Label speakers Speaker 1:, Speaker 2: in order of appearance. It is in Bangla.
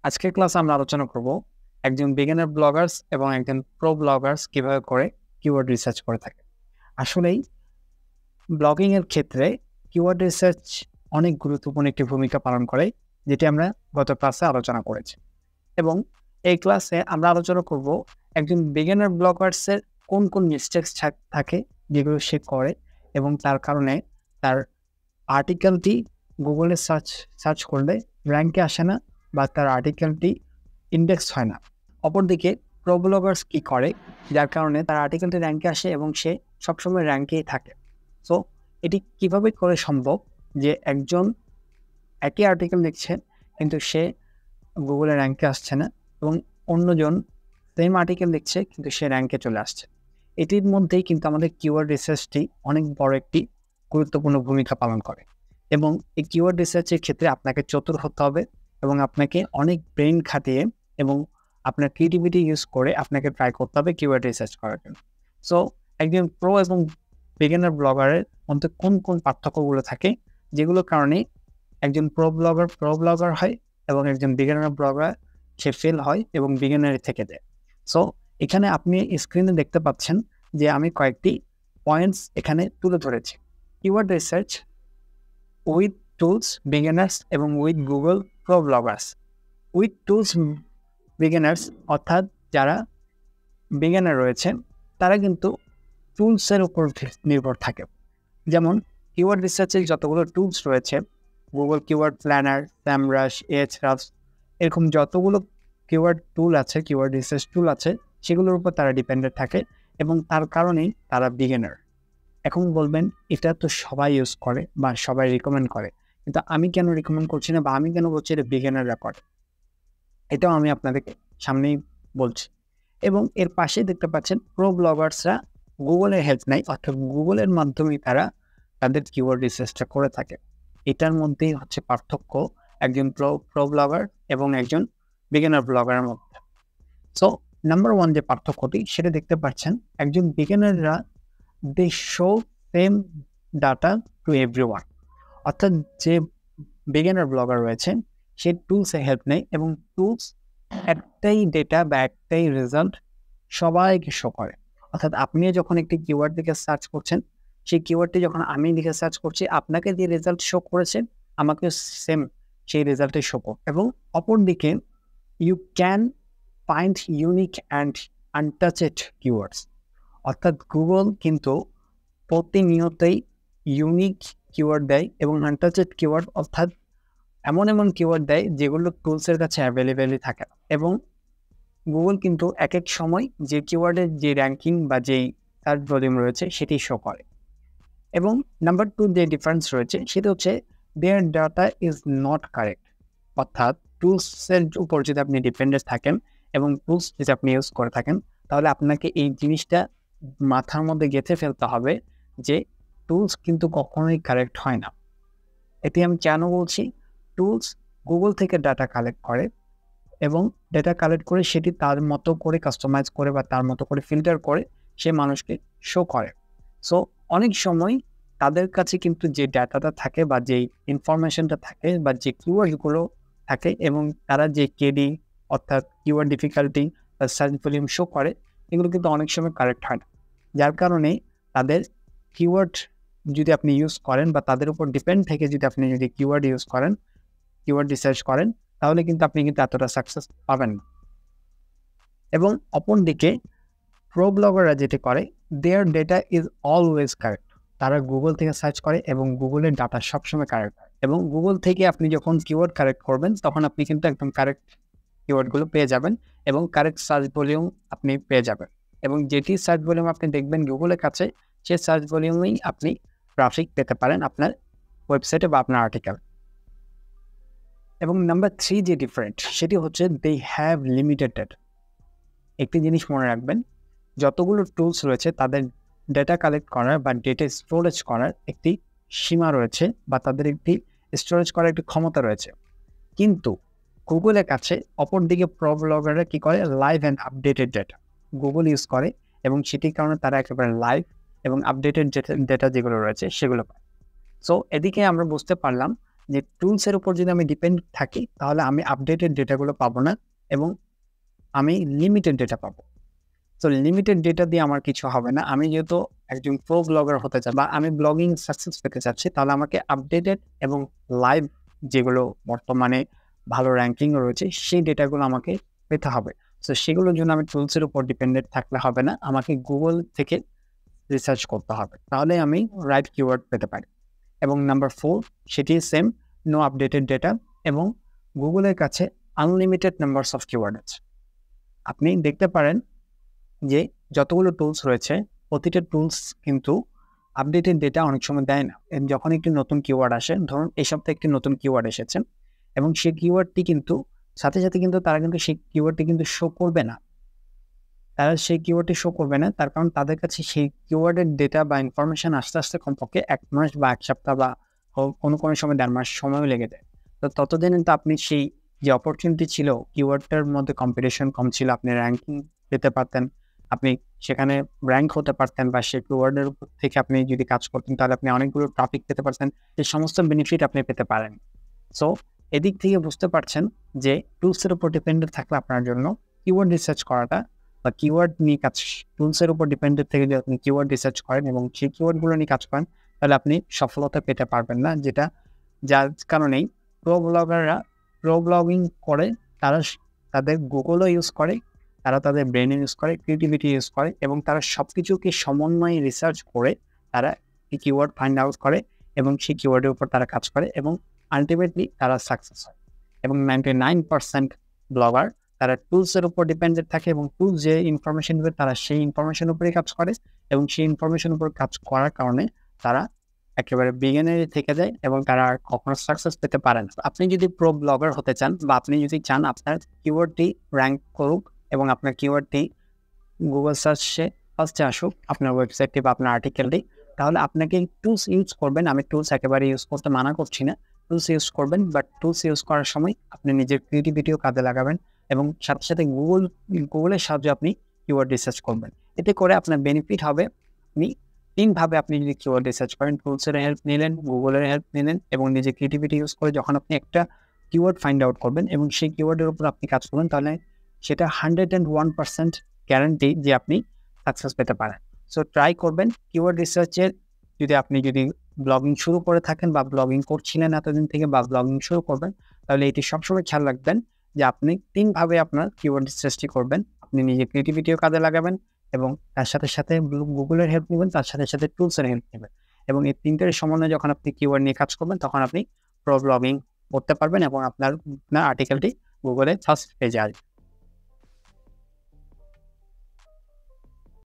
Speaker 1: আজকের ক্লাসে আমরা আলোচনা করব একজন বিগিনার ব্লগার্স এবং একজন প্রো ব্লগার্স কিভাবে করে কিওয়ার্ড রিসার্চ করে থাকে। আসলেই ব্লগিং এর ক্ষেত্রে কিওয়ার্ড রিসার্চ অনেক গুরুত্বপূর্ণ একটি ভূমিকা পালন করে, যেটি আমরা গত ক্লাসে আলোচনা করেছি। এবং এই ক্লাসে আমরা আলোচনা করব একজন বিগিনার ব্লগার্সের কোন কোন মিস্টেকস থাকে যেগুলো সে করে এবং তার কারণে তার আর্টিকেলটি গুগলে সার্চ করলে র্যাঙ্কে আসে না বা তার আর্টিকেলটি ইন্ডেক্স হয় না। অপরদিকে প্রো ব্লগার্স কী করে যার কারণে তার আর্টিকেলটি র্যাঙ্কে আসে এবং সে সবসময় র্যাঙ্কেই থাকে। সো এটি কিভাবে করে সম্ভব যে একজন একই আর্টিকেল লিখছে কিন্তু সে গুগলে র্যাঙ্কে আসছে না এবং অন্যজন সেম আর্টিকেল লিখছে কিন্তু সে র্যাঙ্কে চলে আসছে। এটির মধ্যেই কিন্তু আমাদের কিওয়ার্ড রিসার্চটি অনেক বড় একটি গুরুত্বপূর্ণ ভূমিকা পালন করে। এবং এই কিওয়ার্ড রিসার্চের ক্ষেত্রে আপনাকে চতুর হতে হবে এবং আপনাকে অনেক ব্রেন খাটিয়ে এবং আপনার ক্রিয়েটিভিটি ইউজ করে আপনাকে ট্রাই করতে হবে কিওয়ার্ড রিসার্চ করার জন্য। সো একজন প্রো এবং বিগিনার ব্লগারের মধ্যে কোন কোন পার্থক্যগুলো থাকে যেগুলোর কারণে একজন প্রো ব্লগার হয় এবং একজন বিগিনার ব্লগার সে ফেল হয় এবং বিগিনারে থেকে দেয়। সো এখানে আপনি স্ক্রিনে দেখতে পাচ্ছেন যে আমি কয়েকটি পয়েন্টস এখানে তুলে ধরেছি। Keyword research with tools beginners এবং with Google pro bloggers. With tools beginners অর্থাৎ যারা বিগিনার রয়েছে তারা কিন্তু টুলসের উপর নির্ভর থাকে। যেমন কিওয়ার্ড রিসার্চের যতগুলো টুলস রয়েছে, গুগল কিওয়ার্ড প্ল্যানার, স্যামরাশ, এহরাফস, এরকম যতগুলো কিওয়ার্ড টুল আছে, কিওয়ার্ড রিসার্চ টুল আছে, সেগুলোর উপর তারা ডিপেন্ডেন্ট থাকে এবং তার কারণেই তারা বিগিনার। এখন বলবেন এটা তো সবাই ইউজ করে বা সবাই রিকমেন্ড করে, কিন্তু আমি কেন রিকমেন্ড করছি না বা আমি কেন বলছি এটা বিগিনাররা করে, এটাও আমি আপনাদেরকে সামনেই বলছি। এবং এর পাশে দেখতে পাচ্ছেন প্রো ব্লগার্সরা গুগলের হেল্প নেয়, অর্থাৎ গুগলের মাধ্যমে তারা তাদের কিওয়ার্ড রিসার্চটা করে থাকে। এটার মধ্যেই হচ্ছে পার্থক্য একজন প্রো ব্লগার এবং একজন বিগিনার ব্লগারের মধ্যে। সো নাম্বার ওয়ান যে পার্থক্যটি সেটা দেখতে পাচ্ছেন, একজন বিগিনাররা they show same data to everyone, অর্থাৎ যে বিগিনার ব্লগার রয়েছে সে টুলসে হেল্প নেয় এবং টুলস একটাই ডেটা বা একটাই রেজাল্ট সবাইকে শো করে। অর্থাৎ আপনি যখন একটি কিওয়ার্ড দিকে সার্চ করছেন, সেই কিওয়ার্ডটি যখন আমি লিখে সার্চ করছি, আপনাকে যে রেজাল্ট শো করেছে আমাকে সেম সেই রেজাল্টে শো করে। এবং অপরদিকে you can find unique and untouched keywords, অর্থাৎ গুগল কিন্তু প্রতিনিয়তই ইউনিক কিওয়ার্ড দেয় এবং আনটাচেড কিওয়ার্ড অর্থাৎ এমন এমন কিওয়ার্ড দেয় যেগুলো টুলসের কাছে অ্যাভেলেবেলই থাকে। এবং গুগল কিন্তু এক এক সময় যে কিওয়ার্ডের যে র্যাঙ্কিং বা যেই সার্চ ভলিউম রয়েছে সেটি শো করে। এবং নাম্বার টু যে ডিফারেন্স রয়েছে সেটা হচ্ছে দেয়ার ডাটা ইজ নট কারেক্ট, অর্থাৎ টুলসের উপর যদি আপনি ডিপেন্ডেন্ট থাকেন এবং টুলস যদি আপনি ইউজ করে থাকেন, তাহলে আপনাকে এই জিনিসটা মাথার মধ্যে গেঁথে ফেলতে হবে যে টুলস কিন্তু কখনোই কারেক্ট হয় না। এটি আমি কেন বলছি? টুলস গুগল থেকে ডাটা কালেক্ট করে এবং ডেটা কালেক্ট করে সেটি তার মতো করে কাস্টমাইজ করে বা তার মতো করে ফিল্টার করে সে মানুষকে শো করে। সো অনেক সময় তাদের কাছে কিন্তু যে ডাটাটা থাকে বা যেই ইনফরমেশনটা থাকে বা যে কিওয়ার্ডগুলো থাকে এবং তারা যে কেডি অর্থাৎ কিওয়ার্ড ডিফিকাল্টি বা সার্চ ভলিউম শো করে, এগুলো কিন্তু অনেক সময় কারেক্ট হয় না। যার কারণে তাদের কিওয়ার্ড যদি আপনি ইউজ করেন বা তাদের উপর ডিপেন্ড থেকে যদি আপনি কিওয়ার্ড ইউজ করেন, কিওয়ার্ড রিসার্চ করেন, তাহলে কিন্তু আপনি কিন্তু এতটা সাকসেস পাবেন না। এবং অপরদিকে প্রো ব্লগাররা যেটি করে, দেয়ার ডেটা ইজ অলওয়েজ কারেক্ট। তারা গুগল থেকে সার্চ করে এবং গুগলের ডাটা সবসময় কারেক্ট হয়। এবং গুগল থেকে আপনি যখন কিওয়ার্ড কারেক্ট করবেন তখন আপনি কিন্তু একদম কারেক্ট কিওয়ার্ডগুলো পেয়ে যাবেন এবং কারেক্ট সার্চ ভলিউম আপনি পেয়ে যাবেন। এবং যেটি সার্চ ভলিউম আপনি দেখবেন গুগলের কাছে, সে সার্চ ভলিউমেই আপনি ট্রাফিক পেতে পারেন আপনার ওয়েবসাইটে বা আপনার আর্টিকেল। এবং নাম্বার থ্রি যে ডিফারেন্ট সেটি হচ্ছে দে হ্যাভ লিমিটেড ডেটা। একটি জিনিস মনে রাখবেন, যতগুলো টুলস রয়েছে তাদের ডেটা কালেক্ট করার বা ডেটা স্টোরেজ করার একটি সীমা রয়েছে বা তাদের একটি স্টোরেজ করার একটি ক্ষমতা রয়েছে। কিন্তু গুগলের কাছে অপরদিকে প্রো ব্লগাররা কী করে, live and updated data Google use করে এবং সেটির কারণে তারা একেবারে লাইভ এবং আপডেটেড ডেটা যেগুলো রয়েছে সেগুলো পায়। সো এদিকে আমরা বুঝতে পারলাম যে টুলসের উপর যদি আমি ডিপেন্ড থাকি তাহলে আমি আপডেটেড ডেটাগুলো পাবো না এবং আমি লিমিটেড ডেটা পাবো। তো লিমিটেড ডেটা দিয়ে আমার কিছু হবে না। আমি যেহেতু একজন প্রো ব্লগার হতে চাই বা আমি ব্লগিং সাকসেস পেতে চাচ্ছি, তাহলে আমাকে আপডেটেড এবং লাইভ যেগুলো বর্তমানে ভালো র্যাঙ্কিং রয়েছে সেই ডেটাগুলো আমাকে পেতে হবে। সো সেগুলোর জন্য আমি টুলসের উপর ডিপেন্ডেন্ট থাকলে হবে না, আমাকে গুগল থেকে রিসার্চ করতে হবে, তাহলে আমি রাইট কিওয়ার্ড পেতে পারি। এবং নাম্বার 4 সেটি সেম, নো আপডেটেড ডেটা এবং গুগলের কাছে আনলিমিটেড নাম্বারস অফ কিওয়ার্ড আছে। আপনি দেখতে পারেন যে যতগুলো টুলস রয়েছে প্রতিটা টুলস কিন্তু আপডেটেড ডেটা অনেক সময় দেয় না। যখন একটি নতুন কিওয়ার্ড আসে, ধরুন এই সপ্তাহে একটি নতুন কিওয়ার্ড এসেছে এবং সেই কিওয়ার্ডটি কিন্তু সাথে সাথে কিন্তু তারা কিন্তু সেই কিওয়ার্ডটি কিন্তু শো করবে না। তারা সেই কিওয়ার্ডটি শো করবে না, তার কারণ তাদের কাছে সেই কিওয়ার্ডের ডেটা বা ইনফরমেশন আস্তে আস্তে কমপক্ষে 1 মাস বা 1 সপ্তাহ বা কোনো সময় 1.5 মাস সময়ও লেগে যায়। তো ততদিনে তো আপনি সেই যে অপরচুনিটি ছিল, কিওয়ার্ডটার মধ্যে কম্পিটিশন কম ছিল, আপনি র্যাঙ্কিং পেতে পারতেন, আপনি সেখানে র্যাঙ্ক হতে পারতেন বা সেই কিওয়ার্ডের উপর থেকে আপনি যদি কাজ করতেন তাহলে আপনি অনেকগুলো টপিক পেতে পারতেন, সেই সমস্ত বেনিফিট আপনি পেতে পারেন। সো এদিক থেকে বুঝতে পারছেন যে টুলসের উপর ডিপেন্ডেন্ট থাকলে আপনার জন্য কিওয়ার্ড রিসার্চ করাটা বা কিওয়ার্ড নিয়ে কাজ, টুলসের উপর ডিপেন্ডেন্ট থেকে যদি আপনি কিওয়ার্ড রিসার্চ করেন এবং সেই কিওয়ার্ডগুলো নিয়ে কাজ করেন তাহলে আপনি সফলতা পেতে পারবেন না। যার কারণেই প্রো ব্লগিং করে তারা তাদের গুগলও ইউজ করে, তারা তাদের ব্রেন ইউজ করে, ক্রিয়েটিভিটি ইউজ করে এবং তারা সব কিছুকে সমন্বয়ে রিসার্চ করে তারা কিওয়ার্ড ফাইন্ড আউট করে এবং সেই কিওয়ার্ডের উপর তারা কাজ করে এবং আলটিমেটলি তারা সাকসেস হয়। এবং 99% ব্লগার তারা টুলসের উপর ডিপেন্ডেন্ট থাকে এবং টুলস যে ইনফরমেশন দেবে তারা সেই ইনফরমেশনের উপরেই কাজ করে এবং সেই ইনফরমেশনের উপর কাজ করার কারণে তারা একেবারে বিগিনারে থেকে যায় এবং তারা আর কখনো সাকসেস পেতে পারে না। আপনি যদি প্রো ব্লগার হতে চান বা আপনি যদি চান আপনার কিওয়ার্ডটি র্যাঙ্ক করুক এবং আপনার কিওয়ার্ডটি গুগল সার্চে ফার্স্টে আসুক, আপনার ওয়েবসাইটটি বা আপনার আর্টিকেলটি, তাহলে আপনাকে টুলস ইউজ করবেন। আমি টুলস একেবারে ইউজ করতে মানা করছি না, টুলস ইউজ করবেন, বাট টুলস ইউজ করার সময় আপনি নিজের ক্রিয়েটিভিটিও কাজে লাগাবেন এবং সাথে সাথে গুগলের সাহায্যে আপনি কিওয়ার্ড রিসার্চ করবেন। এতে করে আপনার বেনিফিট হবে, আপনি 3 ভাবে আপনি যদি কিওয়ার্ড রিসার্চ করেন, টুলসের হেল্প নিলেন, গুগলের হেল্প নিলেন এবং নিজের ক্রিয়েটিভিটি ইউজ করে যখন আপনি একটা কিওয়ার্ড ফাইন্ড আউট করবেন এবং সেই কিওয়ার্ডের উপর আপনি কাজ করবেন, তাহলে সেটা 101% গ্যারান্টি যে আপনি সাকসেস পেতে পারেন। সো ট্রাই করবেন কিওয়ার্ড রিসার্চের। যদি ব্লগিং শুরু করে থাকেন বা ব্লগিং করছিলেন এতদিন থেকে বা ব্লগিং শুরু করবেন, তাহলে এটি সবসময় খেয়াল রাখবেন যে আপনি 3 ভাবে আপনার কিওয়ার্ড রিসার্চটি করবেন। আপনি নিজের ক্রিয়েটিভিটিও কাজে লাগাবেন এবং তার সাথে সাথে গুগলের হেল্প নেবেন, তার সাথে সাথে টুলসের হেল্প নেবেন এবং এই 3টার সমন্বয়ে যখন আপনি কিওয়ার্ড নিয়ে কাজ করবেন তখন আপনি প্রো ব্লগিং করতে পারবেন এবং আপনার আর্টিকেলটি গুগলে ফার্স্ট পেজে আসবে।